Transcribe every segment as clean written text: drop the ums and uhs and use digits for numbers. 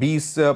20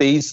23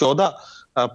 14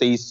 23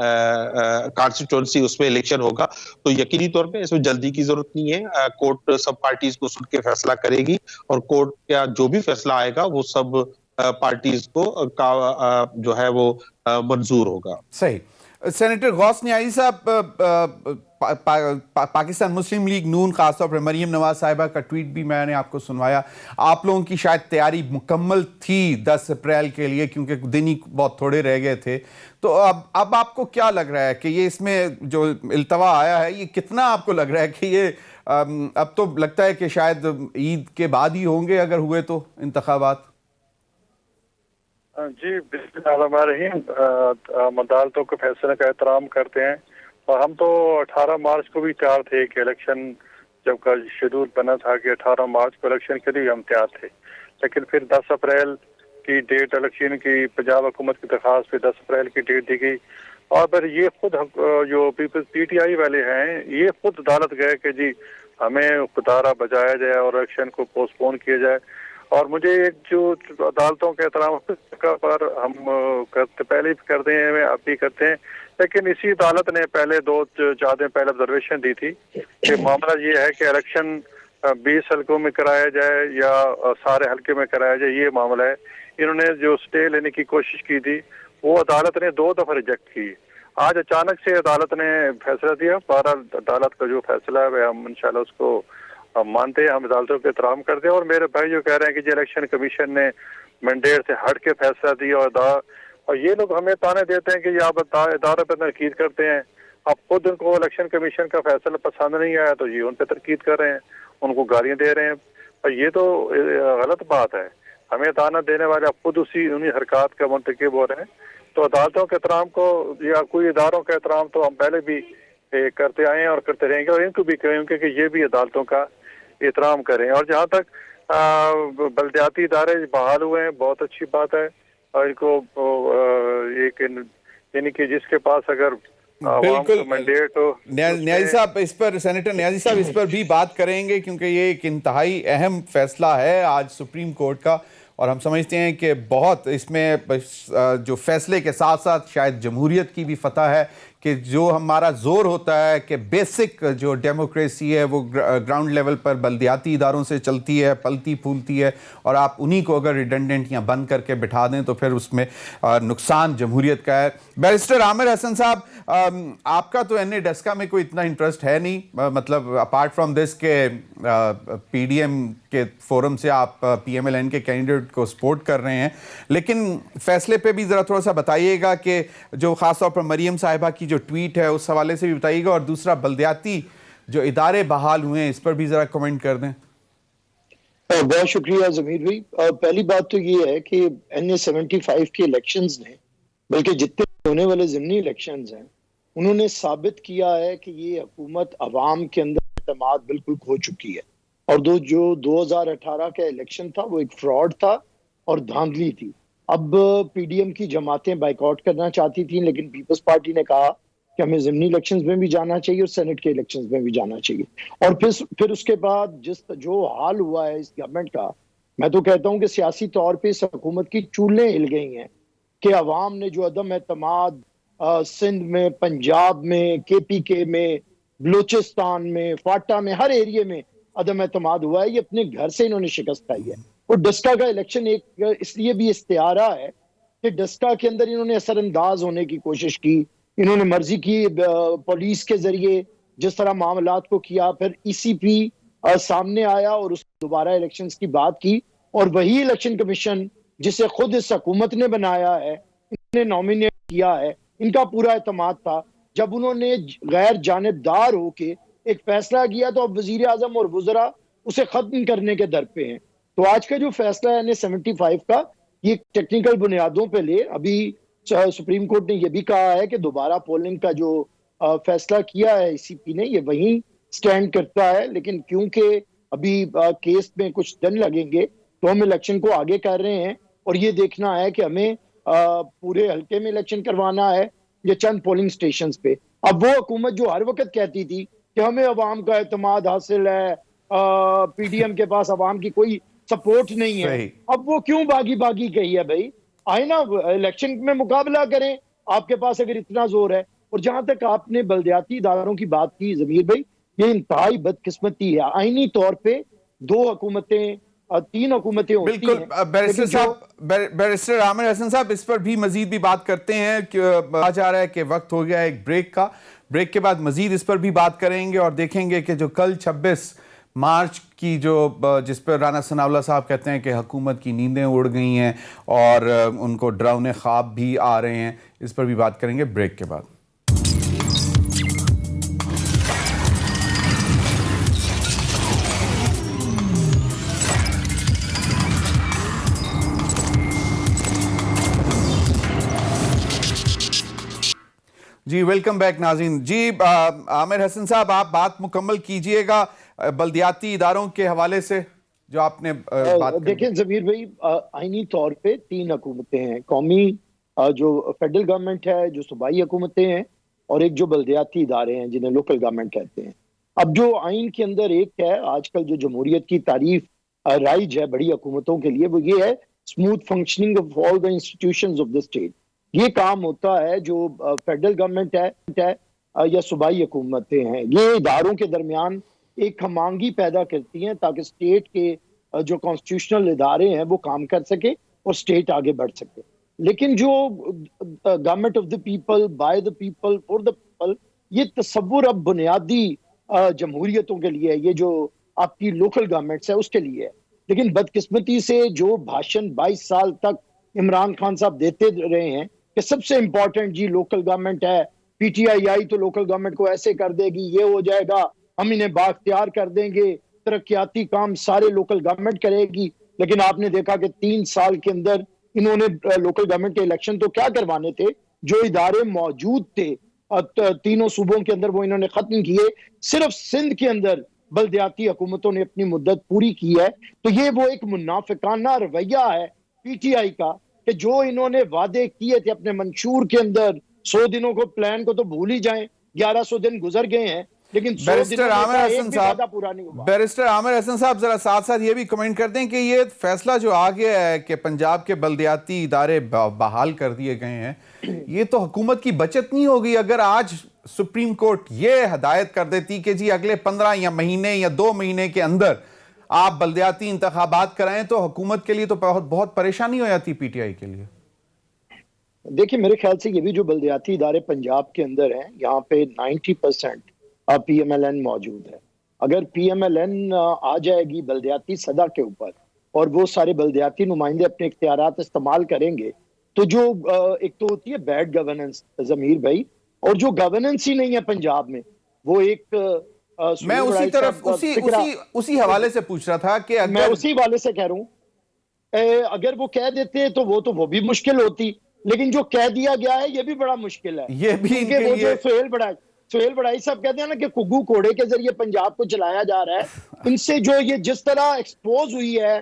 constituency اس میں election ہوگا. تو یقینی طور پہ اس میں جلدی کی ضرورت نہیں ہے. کورٹ سب پارٹیز کو سن کے فیصلہ کرے گی اور کورٹ کا جو بھی فیصلہ آئے گا وہ سب پارٹیز کو جو ہے وہ منظور ہوگا. صحیح. سینیٹر غوث نیازی صاحب، پاکستان مسلم لیگ نون خاص طور پر مریم نواز صاحبہ کا ٹویٹ بھی میں نے آپ کو سنوایا. آپ لوگوں کی شاید تیاری مکمل تھی 10 اپریل کے لیے، کیونکہ دن ہی بہت تھوڑے رہ گئے تھے. تو اب آپ کو کیا لگ رہا ہے کہ یہ اس میں جو التوا آیا ہے، یہ کتنا آپ کو لگ رہا ہے کہ یہ اب تو لگتا ہے کہ شاید عید کے بعد ہی ہوں گے اگر ہوئے تو انتخابات؟ جی بسم اللہ الرحمن الرحیم. ہم عدالتوں کے فیصلے کا احترام کرتے ہیں اور ہم تو 18 مارچ کو بھی تیار تھے کہ الیکشن جب کا شیڈول بنا تھا کہ 18 مارچ کو الیکشن کے لیے ہم تیار تھے. لیکن پھر 10 اپریل کی ڈیٹ الیکشن کی پنجاب حکومت کی درخواست پہ 10 اپریل کی ڈیٹ دی گئی. اور پھر یہ خود جو پیپلز پی ٹی آئی والے ہیں یہ خود عدالت گئے کہ جی ہمیں ادارہ بجایا جائے اور الیکشن کو پوسٹ پون کیا جائے. اور مجھے ایک جو عدالتوں کے احترام پر ہم کرتے پہلے بھی کرتے ہیں اب بھی کرتے ہیں، لیکن اسی عدالت نے پہلے 2-4 دن پہلے آبزرویشن دی تھی کہ معاملہ یہ ہے کہ الیکشن 20 حلقوں میں کرایا جائے یا سارے حلقے میں کرایا جائے، یہ معاملہ ہے. انہوں نے جو اسٹے لینے کی کوشش کی تھی وہ عدالت نے 2 دفعہ ریجیکٹ کی. آج اچانک سے عدالت نے فیصلہ دیا. بہرحال عدالت کا جو فیصلہ ہے ہم انشاءاللہ اس کو ہم مانتے ہیں، ہم عدالتوں پہ احترام کرتے ہیں. اور میرے بھائی جو کہہ رہے ہیں کہ جی الیکشن کمیشن نے مینڈیٹ سے ہٹ کے فیصلہ دیا اور یہ لوگ ہمیں تانے دیتے ہیں کہ یہ آپ ادارے پہ تنقید کرتے ہیں. اب خود ان کو الیکشن کمیشن کا فیصلہ پسند نہیں آیا تو یہ ان پہ تنقید کر رہے ہیں، ان کو گالیاں دے رہے ہیں. اور یہ تو غلط بات ہے. ہمیں تانا دینے والے اب خود انہی حرکات کا مرتکب ہو رہے ہیں. تو عدالتوں کے احترام کو یا کوئی اداروں کا احترام تو ہم پہلے بھی کرتے آئے ہیں اور کرتے رہیں گے، اور ان کو بھی کہیں گے کہ یہ بھی عدالتوں کا احترام کریں. اور جہاں تک بلدیاتی ادارے بحال ہوئے ہیں بہت اچھی بات ہے. اور ان کو ایک یعنی کہ جس کے پاس اگر بالکل مینڈیٹ ہو. نیازی صاحب اس پر، سینیٹر نیازی صاحب اس پر بھی بات کریں گے، کیونکہ یہ ایک انتہائی اہم فیصلہ ہے آج سپریم کورٹ کا، اور ہم سمجھتے ہیں کہ بہت اس میں جو فیصلے کے ساتھ ساتھ شاید جمہوریت کی بھی فتح ہے کہ جو ہمارا زور ہوتا ہے کہ بیسک جو ڈیموکریسی ہے وہ گراؤنڈ لیول پر بلدیاتی اداروں سے چلتی ہے، پلتی پھولتی ہے، اور آپ انہی کو اگر ریڈنڈنٹ یا بند کر کے بٹھا دیں تو پھر اس میں نقصان جمہوریت کا ہے. بیرسٹر عامر حسن صاحب، آپ کا تو این اے ڈیسکا میں کوئی اتنا انٹرسٹ ہے نہیں، مطلب اپارٹ فرام دس کہ پی ڈی ایم کے فورم سے آپ پی ایم ایل این کے کینڈیڈیٹ کو سپورٹ کر رہے ہیں، لیکن فیصلے پہ بھی ذرا تھوڑا سا بتائیے گا کہ جو خاص طور پر مریم صاحبہ کی جو ٹویٹ ہے اس حوالے سے بھی بتائیے گا، اور دوسرا بلدیاتی جو ادارے بحال ہوئے ہیں اس پر بھی ذرا کمنٹ کر دیں. بہت شکریہ ضمیر بھائی. پہلی بات تو یہ ہے کہ این اے 75 کے الیکشنز نے، بلکہ جتنے ہونے والے ضمنی الیکشنز ہیں، انہوں نے ثابت کیا ہے کہ یہ حکومت عوام کے اندر اعتماد بالکل کھو چکی ہے. اور جو 2018 کا الیکشن تھا وہ ایک فراڈ تھا اور دھاندلی تھی. اب پی ڈی ایم کی جماعتیں بائیکاٹ کرنا چاہتی تھیں، لیکن پیپلز پارٹی نے کہا کہ ہمیں ضمنی الیکشنز میں بھی جانا چاہیے اور سینٹ کے الیکشنز میں بھی جانا چاہیے. اور پھر اس کے بعد جو حال ہوا ہے اس گورنمنٹ کا، میں تو کہتا ہوں کہ سیاسی طور پہ اس حکومت کی چولیں ہل گئی ہیں کہ عوام نے جو عدم اعتماد سندھ میں، پنجاب میں، کے پی کے میں، بلوچستان میں، فاٹا میں، ہر ایریے میں عدم اعتماد ہوا ہے. یہ اپنے گھر سے انہوں نے شکست کھائی ہے. اور ڈسکا کا الیکشن ایک اس لیے بھی استعارہ ہے کہ ڈسکا کے اندر انہوں نے اثر انداز ہونے کی کوشش کی، انہوں نے مرضی کی پولیس کے ذریعے جس طرح معاملات کو کیا. پھر ای سی پی سامنے آیا اور اس دوبارہ الیکشنز کی بات کی، اور وہی الیکشن کمیشن جسے خود اس حکومت نے بنایا ہے، انہوں نے نامینیٹ کیا ہے، ان کا پورا اعتماد تھا. جب انہوں نے غیر جانبدار ہو کے ایک فیصلہ کیا تو اب وزیر اعظم اور وزراء اسے ختم کرنے کے در پہ ہیں. تو آج کا جو فیصلہ ہے 75 کا، یہ ٹیکنیکل بنیادوں پہ لے. ابھی سپریم کورٹ نے یہ بھی کہا ہے کہ دوبارہ پولنگ کا جو فیصلہ کیا ہے ای سی پی نے، یہ وہیں سٹینڈ کرتا ہے. لیکن کیونکہ ابھی کیس میں کچھ دن لگیں گے تو ہم الیکشن کو آگے کر رہے ہیں، اور یہ دیکھنا ہے کہ ہمیں پورے حلقے میں الیکشن کروانا ہے یا چند پولنگ سٹیشنز پہ. اب وہ حکومت جو ہر وقت کہتی تھی کہ ہمیں عوام کا اعتماد حاصل ہے، پی ڈی ایم کے پاس عوام کی کوئی سپورٹ نہیں ہے، اب وہ کیوں باغی گئی ہے؟ بھائی آئے نا الیکشن میں مقابلہ کریں، آپ کے پاس اگر اتنا زور ہے. اور جہاں تک آپ نے بلدیاتی اداروں کی بات کی ضمیر بھائی، یہ انتہائی بدقسمتی ہے. آئینی طور پہ 2 حکومتیں 3 حکومتیں ہوتی بالکل. ہیں. بیرسٹر صاحب، بیرسٹر عامر احسن صاحب، اس پر بھی مزید بھی بات کرتے ہیں کہ آ جا رہا ہے کہ وقت ہو گیا ایک بریک کا. بریک کے بعد مزید اس پر بھی بات کریں گے اور دیکھیں گے کہ جو کل 26 مارچ کی جس پر رانا ثناءاللہ صاحب کہتے ہیں کہ حکومت کی نیندیں اڑ گئی ہیں اور ان کو ڈراؤنے خواب بھی آ رہے ہیں، اس پر بھی بات کریں گے بریک کے بعد. جی ویلکم بیک ناظرین. جی عامر حسن صاحب، آپ بات مکمل کیجئے گا بلدیاتی اداروں کے حوالے سے جو آپ نے بات کی. دیکھیں ضمیر بھائی، آئینی طور پہ 3 حکومتیں ہیں. قومی جو فیڈرل گورنمنٹ ہے، جو صوبائی حکومتیں ہیں، اور ایک جو بلدیاتی ادارے ہیں جنہیں لوکل گورنمنٹ کہتے ہیں. اب جو آئین کے اندر ایک ہے، آج کل جو جمہوریت کی تعریف رائج ہے بڑی حکومتوں کے لیے، وہ یہ ہے smooth functioning of all the institutions of the state. یہ کام ہوتا ہے جو فیڈرل گورنمنٹ ہے یا صوبائی حکومتیں ہیں، یہ اداروں کے درمیان ایک ہم آہنگی پیدا کرتی ہیں تاکہ اسٹیٹ کے جو کانسٹیٹیوشنل ادارے ہیں وہ کام کر سکے اور اسٹیٹ آگے بڑھ سکے. لیکن جو government of the people, by the people, for the people, یہ تصور اب بنیادی جمہوریتوں کے لیے ہے، یہ جو آپ کی لوکل گورنمنٹس ہے اس کے لیے ہے. لیکن بدقسمتی سے جو بھاشن 22 سال تک عمران خان صاحب دیتے رہے ہیں کہ سب سے امپورٹنٹ جی لوکل گورنمنٹ ہے، پی ٹی آئی آئی تو لوکل گورنمنٹ کو ایسے کر دے گی، یہ ہو جائے گا، ہم انہیں بااختیار کر دیں گے، ترقیاتی کام سارے لوکل گورنمنٹ کرے گی. لیکن آپ نے دیکھا کہ 3 سال کے اندر انہوں نے لوکل گورنمنٹ کے الیکشن تو کیا کروانے تھے، جو ادارے موجود تھے تینوں صوبوں کے اندر وہ انہوں نے ختم کیے. صرف سندھ کے اندر بلدیاتی حکومتوں نے اپنی مدت پوری کی ہے. تو یہ وہ ایک منافقانہ رویہ ہے پی ٹی آئی کا کہ جو انہوں نے وعدے کیے تھے اپنے منشور کے اندر، 100 دنوں کو پلان کو تو بھول ہی جائیں، 1100 دن گزر گئے ہیں لیکن 100 دنوں میں ایک بھی وعدہ پورا نہیں ہوا. بیرسٹر عامر حسن صاحب ذرا ساتھ ساتھ یہ بھی کمنٹ کر دیں کہ یہ فیصلہ جو آ گیا ہے کہ پنجاب کے بلدیاتی ادارے بحال کر دیے گئے ہیں، یہ تو حکومت کی بچت نہیں ہوگی. اگر آج سپریم کورٹ یہ ہدایت کر دیتی کہ جی اگلے 15 یا مہینے یا 2 مہینے کے اندر آپ بلدیاتی انتخابات کرائیں، تو حکومت کے لیے تو بہت پریشانی ہو جاتی پی ٹی آئی کے لیے. دیکھیں میرے خیال سے یہ بھی جو بلدیاتی ادارے پنجاب کے اندر ہیں، یہاں پہ 90% پی ایم ایل این موجود ہے. اگر پی ایم ایل این آ جائے گی بلدیاتی صدا کے اوپر اور وہ سارے بلدیاتی نمائندے اپنے اختیارات استعمال کریں گے، تو جو ایک تو ہوتی ہے بیڈ گورننس ضمیر بھائی، اور جو گورننس ہی نہیں ہے پنجاب میں، وہ ایک میں اسی حوالے سے پوچھ رہا تھا کہ میں اسی حوالے سے کہہ رہا ہوں اگر وہ کہہ دیتے تو وہ بھی مشکل ہوتی، لیکن جو کہہ دیا گیا ہے یہ بھی بڑا مشکل ہے. یہ بھی وہ جو سہیل بڑائی صاحب کہتے ہیں نا کہ کگو کوڑے کے ذریعے پنجاب کو چلایا جا رہا ہے، ان سے جو یہ جس طرح ایکسپوز ہوئی ہے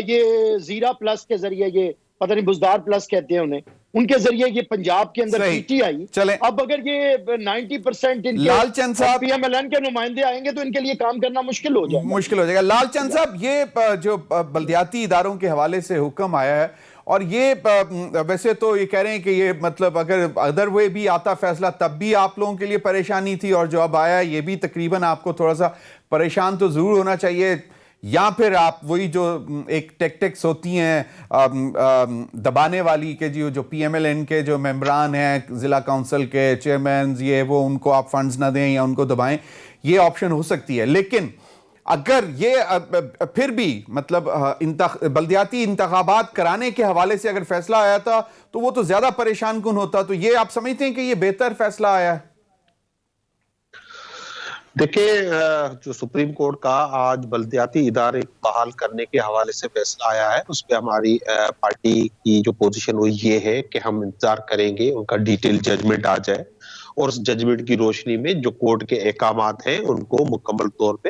یہ زیرا پلس کے ذریعے، یہ پتہ نہیں بزدار پلس کہتے ہیں انہیں، ان کے ذریعے یہ پنجاب کے اندر پی ٹی آئی. اب اگر یہ 90% لال چند صاحب پی ایم ایل این کے نمائندے آئیں گے تو ان کے لیے کام کرنا مشکل ہو جائے گا. لال چند صاحب، یہ جو بلدیاتی اداروں کے حوالے سے حکم آیا ہے، اور یہ ویسے تو یہ کہہ رہے ہیں کہ یہ مطلب اگر ادر وے بھی آتا فیصلہ تب بھی آپ لوگوں کے لیے پریشانی تھی، اور جو اب آیا یہ بھی تقریباً آپ کو تھوڑا سا پریشان تو ضرور ہونا چاہیے، یا پھر آپ وہی جو ایک ٹیکٹکس ہوتی ہیں دبانے والی کہ جو پی ایم ایل این کے جو ممبران ہیں، ضلع کونسل کے چیئرمینز، یہ وہ ان کو آپ فنڈز نہ دیں یا ان کو دبائیں، یہ آپشن ہو سکتی ہے. لیکن اگر یہ پھر بھی مطلب بلدیاتی انتخابات کرانے کے حوالے سے اگر فیصلہ آیا تھا تو وہ تو زیادہ پریشان کن ہوتا. تو یہ آپ سمجھتے ہیں کہ یہ بہتر فیصلہ آیا ہے؟ دیکھیں جو سپریم کورٹ کا آج بلدیاتی ادارے بحال کرنے کے حوالے سے فیصلہ آیا ہے، اس پہ ہماری پارٹی کی جو پوزیشن وہ یہ ہے کہ ہم انتظار کریں گے ان کا ڈیٹیل ججمنٹ آ جائے، اور اس ججمنٹ کی روشنی میں جو کورٹ کے احکامات ہیں ان کو مکمل طور پہ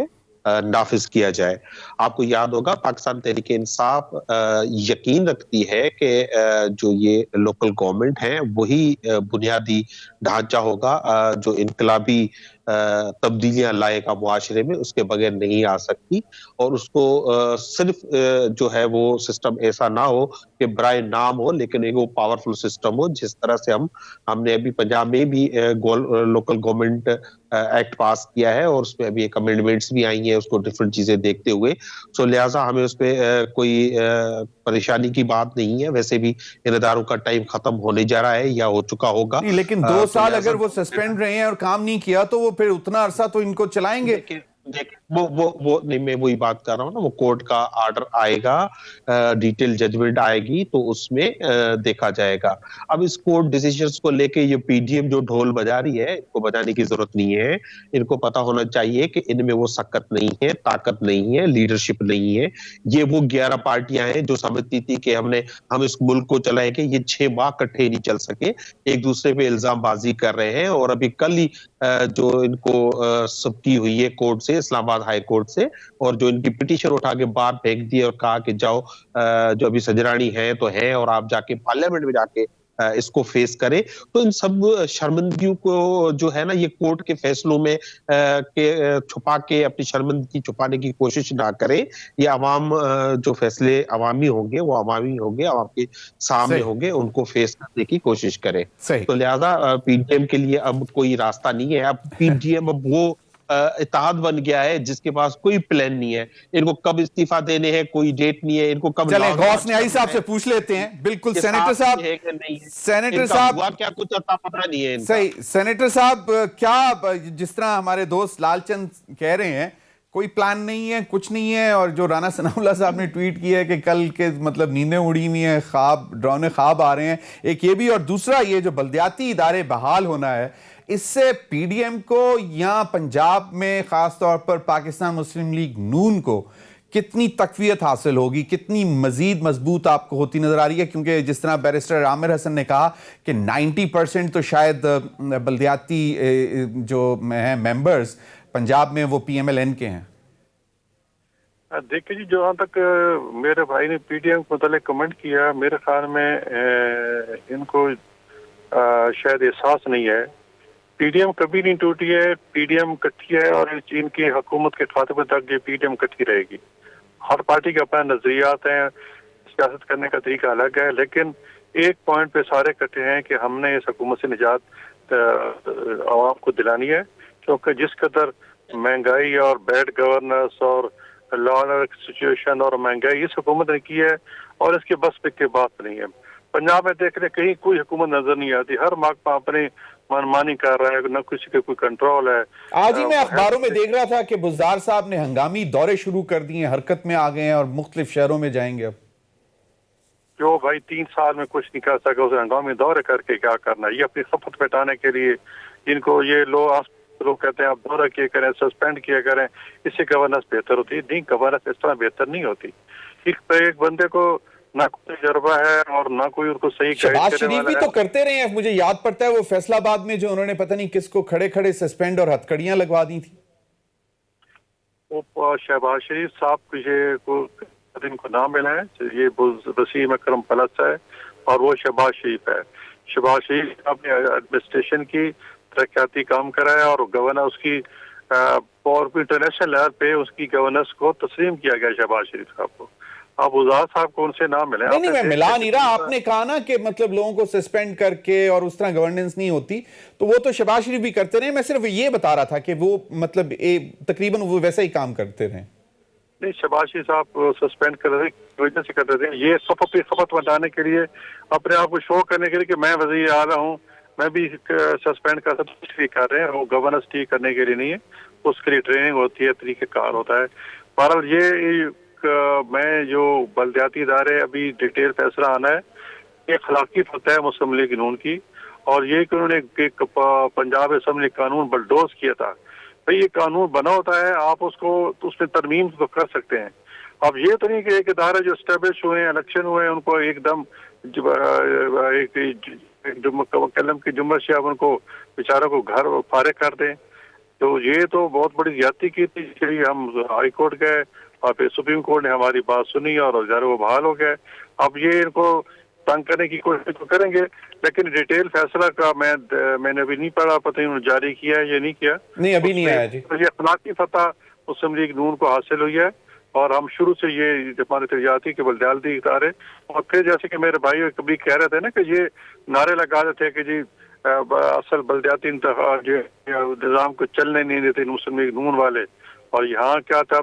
نافذ کیا جائے. آپ کو یاد ہوگا پاکستان تحریک انصاف یقین رکھتی ہے کہ جو یہ لوکل گورنمنٹ ہیں وہی بنیادی ڈھانچہ ہوگا جو انقلابی تبدیلیاں لائے گا معاشرے میں، اس کے بغیر نہیں آ سکتی. اور اس کو صرف جو ہے وہ سسٹم ایسا نہ ہو کہ برائے نام ہو، لیکن ایک وہ پاورفل سسٹم ہو. جس طرح سے ہم نے ابھی پنجاب میں بھی لوکل گورنمنٹ ایکٹ پاس کیا ہے، اور اس میں ابھی ایک امینڈمنٹس بھی آئی ہیں اس کو ڈفرینٹ چیزیں دیکھتے ہوئے. سو لہٰذا ہمیں اس پہ کوئی پریشانی کی بات نہیں ہے. ویسے بھی ان اداروں کا ٹائم ختم ہونے جا رہا ہے یا ہو چکا ہوگا. نہیں، لیکن 2 سال اگر وہ سسپینڈ رہے ہیں اور کام نہیں کیا تو وہ پھر اتنا عرصہ تو ان کو چلائیں گے. وہ نہیں، میں وہی بات کر رہا ہوں نا، وہ کورٹ کا آرڈر آئے گا، ڈیٹیل ججمنٹ آئے گی تو اس میں دیکھا جائے گا. اب اس کورٹ ڈیسیژنز کو لے کے یہ پی ڈی ایم جو ڈھول بجا رہی ہے، ان کو بجانے کی ضرورت نہیں ہے. ان کو پتا ہونا چاہیے کہ ان میں وہ سکت نہیں ہے، طاقت نہیں ہے، لیڈرشپ نہیں ہے. یہ وہ 11 پارٹیاں ہیں جو سمجھتی تھی کہ ہم اس ملک کو چلائیں گے. یہ 6 ماہ کٹھے نہیں چل سکے، ایک دوسرے پہ الزام بازی کر رہے ہیں. اور ابھی کل ہی جو ان کو سبکی ہوئی ہے کورٹ سے، اسلام آباد ہائی کورٹ سے، اور جو ان کی پٹیشن اٹھا کے باہر پھینک دی اور کہا کہ جاؤ جو ابھی سجرانی ہے تو ہے، اور آپ جا کے پارلیمنٹ میں جا کے اس کو فیس کرے. تو ان سب شرمندگیوں کو جو ہے نا، یہ کورٹ کے فیصلوں میں چھپا کے اپنی شرمندگی چھپانے کی کوشش نہ کرے. یہ عوام جو فیصلے عوامی ہوں گے وہ عوامی ہوں گے، عوام کے سامنے ہوں گے، ان کو فیس کرنے کی کوشش کرے. تو لہٰذا پی ڈی ایم کے لیے اب کوئی راستہ نہیں ہے. اب پی ڈی ایم اب وہ اتحاد بن گیا ہے جس کے پاس کوئی پلان نہیں ہے. ان کو کب استعفیٰ دینے ہیں کوئی ڈیٹ نہیں ہے. ان کو کب چلیں غوث نیائی صاحب سے پوچھ لیتے ہیں. بالکل سینیٹر صاحب، کیا کچھ پتہ نہیں ہے. صحیح سینیٹر صاحب، کیا جس طرح ہمارے دوست لال چند کہہ رہے ہیں کوئی پلان نہیں ہے، کچھ نہیں ہے، اور جو رانا ثناء اللہ صاحب نے ٹویٹ کیا ہے کہ کل کے مطلب نیندیں اڑی ہوئی ہیں، ڈراؤنے خواب آ رہے ہیں، ایک یہ بھی، اور دوسرا یہ جو بلدیاتی ادارے بحال ہونا ہے، اس سے پی ڈی ایم کو یا پنجاب میں خاص طور پر پاکستان مسلم لیگ نون کو کتنی تقویت حاصل ہوگی، کتنی مزید مضبوط آپ کو ہوتی نظر آ رہی ہے؟ کیونکہ جس طرح بیرسٹر عامر حسن نے کہا کہ 90% تو شاید بلدیاتی جو ہیں ممبرز پنجاب میں وہ پی ایم ایل این کے ہیں. دیکھیں جی، جہاں تک میرے بھائی نے پی ڈی ایم کو متعلق کمنٹ کیا، میرے خیال میں ان کو شاید احساس نہیں ہے. پی ڈی ایم کبھی نہیں ٹوٹی ہے، پی ڈی ایم کٹھی ہے، اور ان کی حکومت کے خاتمے تک یہ پی ڈی ایم کٹھی رہے گی. ہر پارٹی کے اپنے نظریات ہیں، سیاست کرنے کا طریقہ الگ ہے، لیکن ایک پوائنٹ پہ سارے کٹے ہیں کہ ہم نے اس حکومت سے نجات عوام کو دلانی ہے. کیونکہ جس قدر مہنگائی اور بیڈ گورننس اور لا اینڈ آرڈر سچویشن اور مہنگائی اس حکومت نے کی ہے، اور اس کے بس پہ کے بات نہیں ہے. پنجاب میں دیکھ رہے کہیں کوئی حکومت نظر نہیں آتی، ہر محکمہ اپنی منمانی کر رہا ہے، نہ کسی کے کوئی کنٹرول ہے. آج ہی میں اخباروں میں دیکھ رہا تھا کہ بزدار صاحب نے ہنگامی دورے شروع کر دیے ہیں، حرکت میں آ گئے ہیں اور مختلف شہروں میں جائیں گے. اب جو بھائی 3 سال میں کچھ نہیں کر سکا اسے ہنگامی دورے کر کے کیا کرنا ہے؟ یہ اپنی خپت پٹانے کے لیے جن کو یہ لوگ کہتے ہیں آپ دورہ کیے کریں، سسپینڈ کیا کریں، اس سے گورننس بہتر ہوتی ہے. نہیں، گورننس اس طرح بہتر نہیں ہوتی. ایک بندے کو نہ کوئی تجربہ ہے اور نہ کوئی ان کو صحیح گائیڈ کرنے والا ہے. شہباز شریف بھی تو کرتے رہے ہیں. مجھے یاد پڑتا ہے وہ فیصل آباد میں جو انہوں نے پتہ نہیں کس کو کھڑے کھڑے سسپینڈ اور ہتھکڑیاں لگوا دی تھی. وہ شہباز شریف صاحب ان کو نام ملا ہے، یہ وسیم اکرم پلس ہے اور وہ شہباز شریف ہے. شہباز شریف صاحب نے ایڈمنسٹریشن کی ترقیاتی کام کرایا اور گورنر اس کی اور انٹرنیشنل لیول پہ اس کی گورننس کو تسلیم کیا گیا شہباز شریف صاحب کو. آپ وزار صاحب کو ان سے نام ملے. نہیں، میں ملا نہیں رہا. آپ نے کہا نا کہ مطلب لوگوں کو سسپینڈ کر کے اور اس طرح گورننس نہیں ہوتی، تو وہ تو شہباز شریف بھی کرتے رہے. میں صرف یہ بتا رہا تھا کہ وہ مطلب تقریباً وہ ویسا ہی کام کرتے رہے. نہیں، شہباز شریف صاحب سسپینڈ کر رہے تھے، وجہ سے کر رہے تھے یہ خپت بتانے کے لیے، اپنے آپ کو شو کرنے کے لیے کہ میں وزیر اعلیٰ ہوں، میں بھی سسپینڈ کر سکتا ہوں. ٹھیک کر رہے ہیں، وہ گورننس ٹھیک کرنے کے لیے نہیں ہے، اس کے لیے ٹریننگ ہوتی ہے، طریقہ کار ہوتا ہے. بہرحال یہ میں جو بلدیاتی ادارے ابھی ڈیٹیل فیصلہ آنا ہے، یہ اخلاقی فتح ہے مسلم لیگ نون کی، اور یہ کہ انہوں نے ایک پنجاب اسمبلی قانون بلڈوز کیا تھا. بھئی یہ قانون بنا ہوتا ہے، آپ اس میں ترمیم تو کر سکتے ہیں. اب یہ تو نہیں کہ ایک ادارے جو اسٹیبلش ہوئے ہیں، الیکشن ہوئے ہیں، ان کو ایک دم قلم کی جمعہ سے آپ ان کو بیچاروں کو گھر فارغ کر دیں. تو یہ تو بہت بڑی زیادتی کی تھی. اس لیے ہم ہائی کورٹ گئے اور پھر سپریم کورٹ نے ہماری بات سنی اور وہ بحال ہو گئے. اب یہ ان کو تنگ کرنے کی کوشش تو کریں گے، لیکن ڈیٹیل فیصلہ کا میں نے ابھی نہیں پڑھا، پتہ نہیں انہوں نے جاری کیا ہے یا نہیں کیا. نہیں ابھی نہیں آیا جی. یہ اخلاقی فتح مسلم لیگ نون کو حاصل ہوئی ہے، اور ہم شروع سے یہ ہمارے تجارتی کے بلدیاتی ادارے، اور پھر جیسے کہ میرے بھائی کبھی کہہ رہے تھے نا کہ یہ نعرے لگا رہے تھے کہ جی اصل بلدیاتی نظام کو چلنے نہیں دیتے مسلم لیگ نون والے، اور یہاں کیا تھا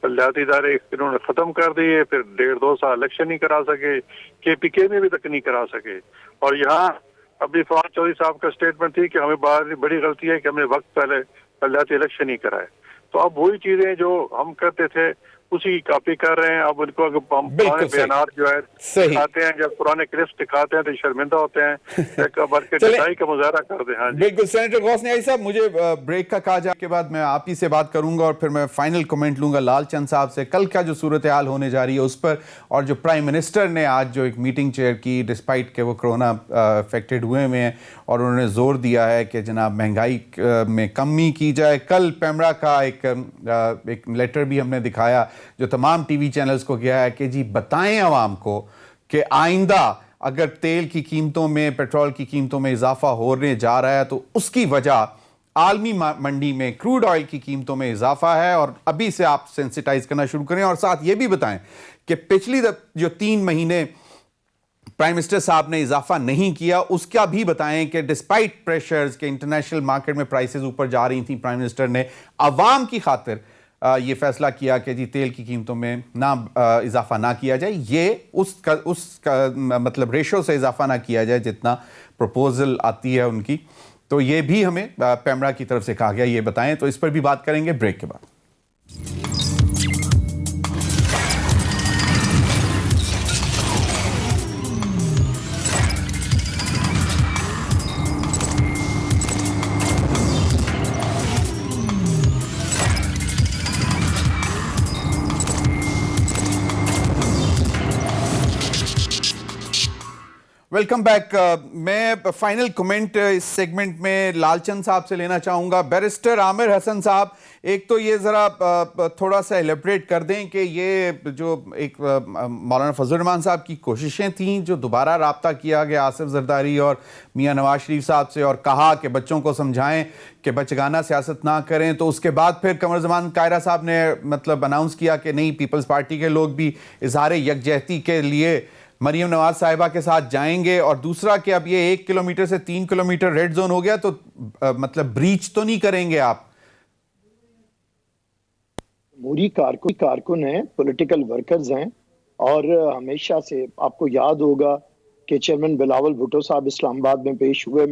بلدیاتی ادارے انہوں نے ختم کر دیے، پھر 1.5-2 سال الیکشن نہیں کرا سکے، کے پی کے میں بھی تک نہیں کرا سکے. اور یہاں ابھی فواد چودھری صاحب کا اسٹیٹمنٹ تھی کہ ہمیں بڑی غلطی ہے کہ ہم نے وقت پہلے بلدیاتی الیکشن نہیں کرائے. تو اب وہی چیزیں جو ہم کرتے تھے اسی کی کاپی کر رہے ہیں. اب ان کو ہم پرانے بیانات جو ہے دکھاتے ہیں، جب پرانے کلپس دکھاتے ہیں تو شرمندہ ہوتے ہیں، ایک بار کے ڈٹائی کا مظاہرہ کرتے ہیں. ہاں جی بالکل. سینیٹر غوث نیازی صاحب، مجھے بریک کا کہا جا کے بعد میں آپ ہی سے بات کروں گا اور پھر میں فائنل کمنٹ لوں گا لال چند صاحب سے. کل کا جو صورتحال ہونے جا رہی ہے اس پر، اور جو پرائم منسٹر نے آج جو ایک میٹنگ چیئر کی ڈسپائٹ کہ وہ کرونا افیکٹڈ ہوئے ہیں، اور انہوں نے زور دیا ہے کہ جناب مہنگائی میں کمی کی جائے. کل پیمرا کا ایک لیٹر بھی ہم نے دکھایا جو تمام ٹی وی چینلز کو گیا ہے کہ جی بتائیں عوام کو کہ آئندہ اگر تیل کی قیمتوں میں، پیٹرول کی قیمتوں میں اضافہ ہونے جا رہا ہے تو اس کی وجہ عالمی منڈی میں کروڈ آئل کی قیمتوں میں اضافہ ہے، اور ابھی سے آپ سینسیٹائز کرنا شروع کریں. اور ساتھ یہ بھی بتائیں کہ پچھلی جو 3 مہینے پرائم منسٹر صاحب نے اضافہ نہیں کیا، اس کا بھی بتائیں کہ ڈسپائٹ پریشرز کہ انٹرنیشنل مارکیٹ میں پرائسز اوپر جا رہی تھیں، پرائم منسٹر نے عوام کی خاطر یہ فیصلہ کیا کہ جی تیل کی قیمتوں میں نہ اضافہ نہ کیا جائے، یہ اس کا مطلب ریشو سے اضافہ نہ کیا جائے جتنا پروپوزل آتی ہے ان کی. تو یہ بھی ہمیں پیمرا کی طرف سے کہا گیا. یہ بتائیں. تو اس پر بھی بات کریں گے بریک کے بعد. Welcome back. میں فائنل کمنٹ اس سیگمنٹ میں لال چند صاحب سے لینا چاہوں گا. بیرسٹر عامر حسن صاحب، ایک تو یہ ذرا تھوڑا سا ایلیبریٹ کر دیں کہ یہ جو ایک مولانا فضل الرحمان صاحب کی کوششیں تھیں جو دوبارہ رابطہ کیا گیا آصف زرداری اور میاں نواز شریف صاحب سے اور کہا کہ بچوں کو سمجھائیں کہ بچگانہ سیاست نہ کریں، تو اس کے بعد پھر قمر زمان قاہرہ صاحب نے مطلب اناؤنس کیا کہ نہیں، پیپلز پارٹی کے لوگ بھی اظہار یکجہتی کے لیے مریم نواز صاحبہ کے ساتھ جائیں گے. اور دوسرا کہ اب یہ 1 کلومیٹر سے 3 کلومیٹر ریڈ زون ہو گیا تو مطلب بریچ تو نہیں کریں گے آپ؟ جمہوری کارکن ہیں، پولیٹیکل ورکرز ہیں، اور ہمیشہ سے آپ کو یاد ہوگا کہ چیئرمین بلاول بھٹو صاحب اسلام آباد میں پیش ہوئے.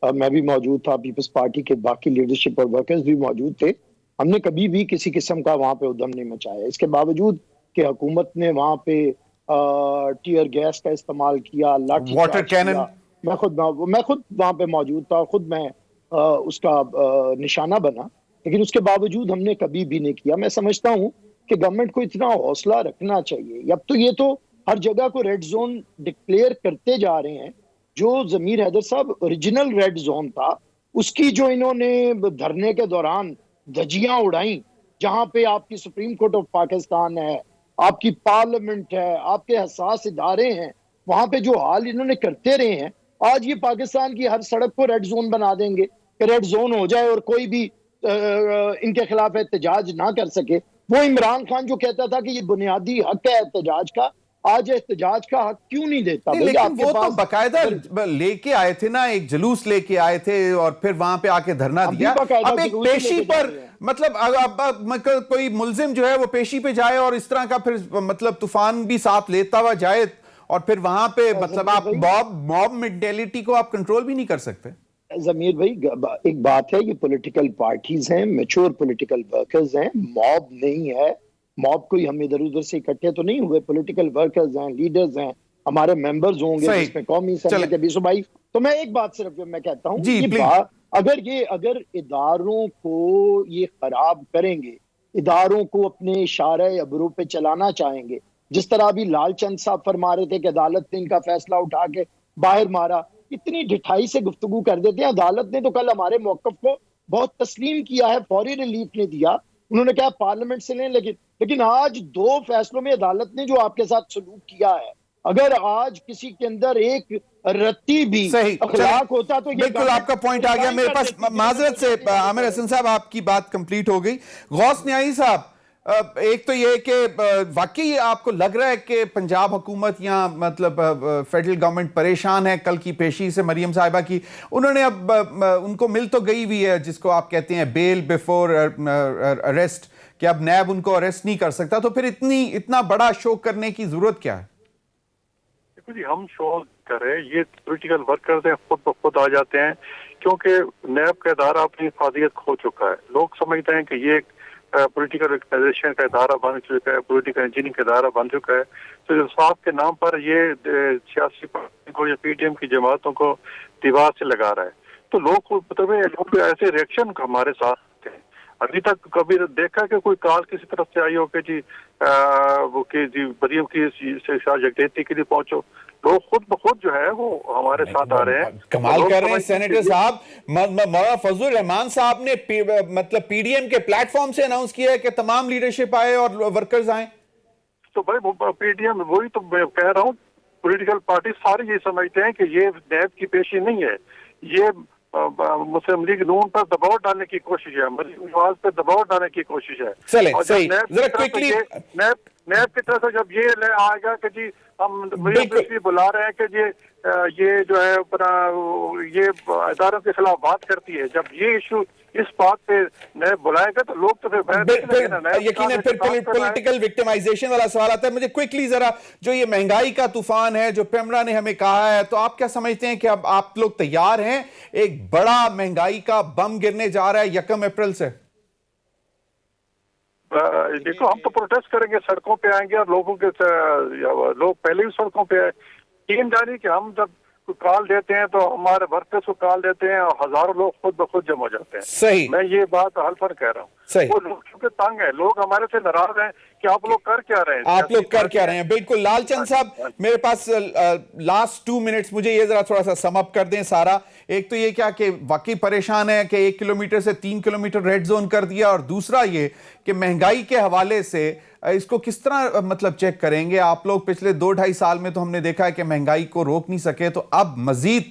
میں بھی موجود تھا، پیپلز پارٹی کے باقی لیڈرشپ اور ورکرز بھی موجود تھے. ہم نے کبھی بھی کسی قسم کا وہاں پہ ادھم نہیں مچایا، اس کے باوجود کہ حکومت نے وہاں پہ ٹیئر گیس کا استعمال کیا، لاٹھی واٹر کینن. میں خود وہاں پہ موجود تھا، خود میں اس کا نشانہ بنا، لیکن اس کے باوجود ہم نے کبھی بھی نہیں کیا. میں سمجھتا ہوں کہ گورنمنٹ کو اتنا حوصلہ رکھنا چاہیے. اب تو یہ تو ہر جگہ کو ریڈ زون ڈکلیئر کرتے جا رہے ہیں. جو ضمیر حیدر صاحب اوریجنل ریڈ زون تھا، اس کی جو انہوں نے دھرنے کے دوران دھجیاں اڑائیں، جہاں پہ آپ کی سپریم کورٹ آف پاکستان ہے، آپ کی پارلیمنٹ ہے، آپ کے حساس ادارے ہیں، وہاں پہ جو حال انہوں نے کرتے رہے ہیں، آج یہ پاکستان کی ہر سڑک کو ریڈ زون بنا دیں گے کہ ریڈ زون ہو جائے اور کوئی بھی ان کے خلاف احتجاج نہ کر سکے. وہ عمران خان جو کہتا تھا کہ یہ بنیادی حق ہے احتجاج کا، آج احتجاج کا حق کیوں نہیں دیتا؟ لیکن وہ تو باقاعدہ لے کے آئے تھے نا، ایک جلوس لے کے آئے تھے اور پھر وہاں پہ آ کے دھرنا دیا. اب ایک پیشی پر مطلب کوئی ملزم جو ہے وہ پیشی پہ جائے اور اس طرح کا پھر مطلب طوفان بھی ساتھ لیتا ہوا جائے، اور پھر وہاں پہ مطلب آپ موب مینٹیلٹی کو آپ کنٹرول بھی نہیں کر سکتے. ضمیر بھائی ایک بات ہے، یہ پولیٹیکل پارٹیز ہیں، میچور پولیٹیکل ورکرز ہیں، موب نہیں ہے. موب کوئی ہم ادھر ادھر سے اکٹھے تو نہیں ہوئے، پولیٹیکل ورکرز ہیں، لیڈرز ہیں، ہمارے ممبرز ہوں گے جس میں قومی اسمبلی کے 20 بھائی. تو میں ایک بات صرف میں کہتا ہوں، یہ بات اگر اداروں کو یہ خراب کریں گے، اداروں کو اپنے اشارہ ابرو پہ چلانا چاہیں گے، جس طرح ابھی لال چند صاحب فرما رہے تھے کہ عدالت نے ان کا فیصلہ اٹھا کے باہر مارا، اتنی ڈٹھائی سے گفتگو کر دیتے ہیں. عدالت نے تو کل ہمارے موقف کو بہت تسلیم کیا ہے، فوری ریلیف نے دیا. انہوں نے کہا پارلیمنٹ سے لیں، لیکن آج 2 فیصلوں میں عدالت نے جو آپ کے ساتھ سلوک کیا ہے، اگر آج کسی کے اندر ایک رتی بھی صحیح اخلاق ہوتا تو یہ بالکل آپ کا پوائنٹ آ گیا میرے پاس. معذرت سے عامر حسن صاحب آپ کی بات کمپلیٹ ہو گئی. غوث نیائی صاحب ایک تو یہ کہ واقعی آپ کو لگ رہا ہے کہ پنجاب حکومت یا مطلب فیڈرل گورنمنٹ پریشان ہے کل کی پیشی سے مریم صاحبہ کی, انہوں نے اب ان کو مل تو گئی ہوئی ہے جس کو آپ کہتے ہیں بیل بیفور اریسٹ, کہ اب نیب ان کو اریسٹ نہیں کر سکتا, تو پھر اتنا بڑا شو کرنے کی ضرورت کیا ہے؟ دیکھو جی, ہم شو کریں یہ پولیٹیکل ورکرز ہیں خود بخود آ جاتے ہیں, کیونکہ نیب کا ادارہ اپنی افادیت کھو چکا ہے. لوگ سمجھتے ہیں کہ یہ ایک پولیٹیکل آرگنائزیشن کا ادارہ بن چکا ہے, پولیٹیکل انجینئرنگ کا ادارہ بن چکا ہے. تو انصاف کے نام پر یہ سیاسی پارٹیوں کو یا پی ٹی ایم کی جماعتوں کو دیوار سے لگا رہا ہے. تو لوگ ایسے ریئیکشن ہمارے ساتھ ہیں. ابھی تک کبھی دیکھا کہ کوئی کال کسی طرف سے آئی ہو کہ جی وہ کہ جی مریم کی یکجہتی کے لیے پہنچو؟ لوگ خود بخود جو ہے وہ ہمارے ساتھ آ رہے ہیں. کمال کر رہے ہیں سینیٹر صاحب. مولانا فضل الرحمان صاحب نے مطلب پی ڈی ایم کے پلیٹ فارم سے اناؤنس کیا ہے کہ تمام لیڈرشپ آئے اور ورکرز آئیں. تو بھائی پی ڈی ایم, وہی تو میں کہہ رہا ہوں, پولیٹیکل پارٹی سارے یہ سمجھتے ہیں کہ یہ نیب کی پیشی نہیں ہے, یہ مسلم لیگ نون پر دباؤ ڈالنے کی کوشش ہے, مریم نواز پر دباؤ ڈالنے کی کوشش ہے. چلیں صحیح ذرا کوئکلی نیب کی طرف سے جب یہ آئے گا کہ جی ہم بلا رہے ہیں کہ جی یہ جو ہے اپنا یہ اداروں کے خلاف بات کرتی ہے, جب یہ ایشو اس بات پہ نیب بلائے گا تو لوگ تو پھر یقیناً پھر پولیٹیکل وکٹمائزیشن والا سوال آتا ہے. مجھے کوئکلی ذرا جو یہ مہنگائی کا طوفان ہے جو پیمرا نے ہمیں کہا ہے, تو آپ کیا سمجھتے ہیں کہ اب آپ لوگ تیار ہیں؟ ایک بڑا مہنگائی کا بم گرنے جا رہا ہے 1 اپریل سے. دیکھو ہم تو پروٹیسٹ کریں گے, سڑکوں پہ آئیں گے, اور لوگ پہلے بھی سڑکوں پہ آئے. ٹیم جانی کہ ہم جب کال دیتے ہیں تو ہمارے ورکرز کو کال دیتے ہیں اور ہزاروں لوگ خود بخود جمع ہو جاتے ہیں. صحیح, میں یہ بات حلفاً کہہ رہا ہوں. وہ لوگ چونکہ تنگ ہیں, لوگ ہمارے سے ناراض ہیں کہ آپ لوگ کر کیا رہے ہیں, آپ لوگ کر کیا رہے ہیں. بالکل. لال چند صاحب میرے پاس لاسٹ 2 منٹس, مجھے یہ ذرا تھوڑا سا سم اپ کر دیں سارا. ایک تو یہ کیا کہ واقعی پریشان ہے کہ 1 کلومیٹر سے 3 کلومیٹر ریڈ زون کر دیا, اور دوسرا یہ کہ مہنگائی کے حوالے سے اس کو کس طرح مطلب چیک کریں گے آپ لوگ؟ پچھلے 2-2.5 سال میں تو ہم نے دیکھا ہے کہ مہنگائی کو روک نہیں سکے, تو اب مزید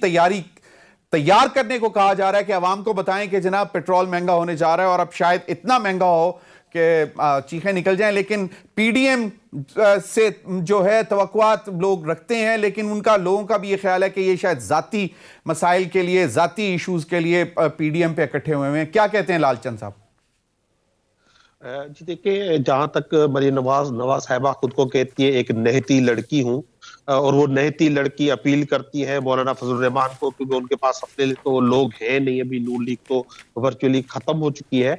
تیار کرنے کو کہا جا رہا ہے کہ عوام کو بتائیں کہ جناب پیٹرول مہنگا ہونے جا رہا ہے, اور اب شاید اتنا مہنگا ہو کہ چیخیں نکل جائیں. لیکن پی ڈی ایم سے جو ہے توقعات لوگ رکھتے ہیں, لیکن لوگوں کا بھی یہ خیال ہے کہ یہ شاید ذاتی مسائل کے لیے, ذاتی ایشوز کے لیے پی ڈی ایم پہ اکٹھے ہوئے ہیں. کیا کہتے ہیں لال چند صاحب؟ جی دیکھیں, جہاں تک مریم نواز صاحبہ خود کو کہتی ہے ایک نہتی لڑکی ہوں, اور وہ نہتی لڑکی اپیل کرتی ہے مولانا فضل الرحمان کو, کیونکہ ان کے پاس اپنے لیے تو لوگ ہیں نہیں, ابھی نون لیگ تو ورچولی ختم ہو چکی ہے,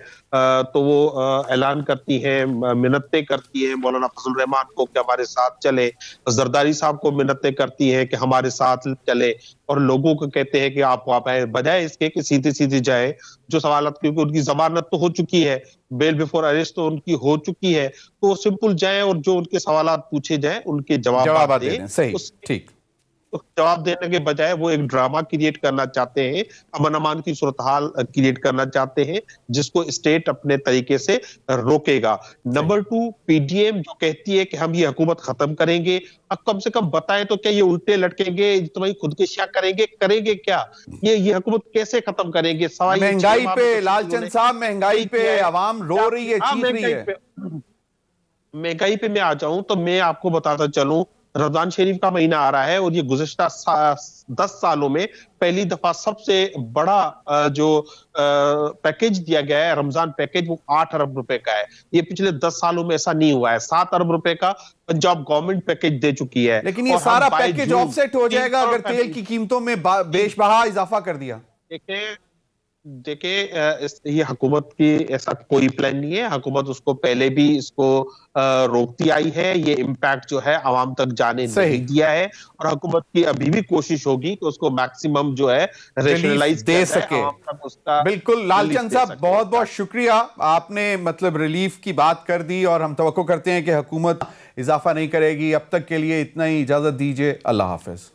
تو وہ اعلان کرتی ہیں, منتیں کرتی ہیں مولانا فضل الرحمان کو کہ ہمارے ساتھ چلے. زرداری صاحب کو منتیں کرتی ہیں کہ ہمارے ساتھ چلے, اور لوگوں کو کہتے ہیں کہ آپ آئے, بجائے اس کے کہ سیدھے جائے. جو سوالات, کیونکہ ان کی ضمانت تو ہو چکی ہے, بیل بیفور اریسٹ تو ان کی ہو چکی ہے, تو وہ سمپل جائیں اور جو ان کے سوالات پوچھے جائیں ان کے جوابات دیں. صحیح, ٹھیک. جواب دینے کے بجائے وہ ایک ڈرامہ کریٹ کرنا چاہتے ہیں, امن امان کی صورتحال کریٹ کرنا چاہتے ہیں, جس کو اسٹیٹ اپنے طریقے سے روکے گا. نمبر 2, پی ڈی ایم جو کہتی ہے کہ ہم یہ حکومت ختم کریں گے, اب کم سے کم بتائیں تو کیا یہ الٹے لٹکیں گے, اجتماعی خودکشیاں کریں گے کیا؟ یہ حکومت کیسے ختم کریں گے؟ مہنگائی پہ لال چند صاحب, مہنگائی پہ عوام رو رہی ہے, چیخ رہی ہے. مہنگائی پہ میں آ جاؤں تو میں آپ کو بتاتا چلوں, رمضان شریف کا مہینہ آ رہا ہے, اور یہ گزشتہ 10 سالوں میں پہلی دفعہ سب سے بڑا جو پیکیج دیا گیا ہے رمضان پیکیج, وہ 8 ارب روپے کا ہے. یہ پچھلے 10 سالوں میں ایسا نہیں ہوا ہے. 7 ارب روپے کا پنجاب گورنمنٹ پیکیج دے چکی ہے. لیکن یہ سارا پیکیج آف سیٹ ہو جائے گا اگر تیل کی قیمتوں میں بیش بہا اضافہ کر دیا. دیکھیں یہ حکومت کی ایسا کوئی پلان نہیں ہے. حکومت اس کو پہلے بھی اس کو روکتی آئی ہے, یہ امپیکٹ جو ہے عوام تک جانے نہیں دیا ہے, اور حکومت کی ابھی بھی کوشش ہوگی کہ اس کو میکسیمم جو ہے ریشنلائز دے سکے. بالکل. لال چند صاحب بہت بہت شکریہ, آپ نے مطلب ریلیف کی بات کر دی, اور ہم توقع کرتے ہیں کہ حکومت اضافہ نہیں کرے گی. اب تک کے لیے اتنا ہی, اجازت دیجیے, اللہ حافظ.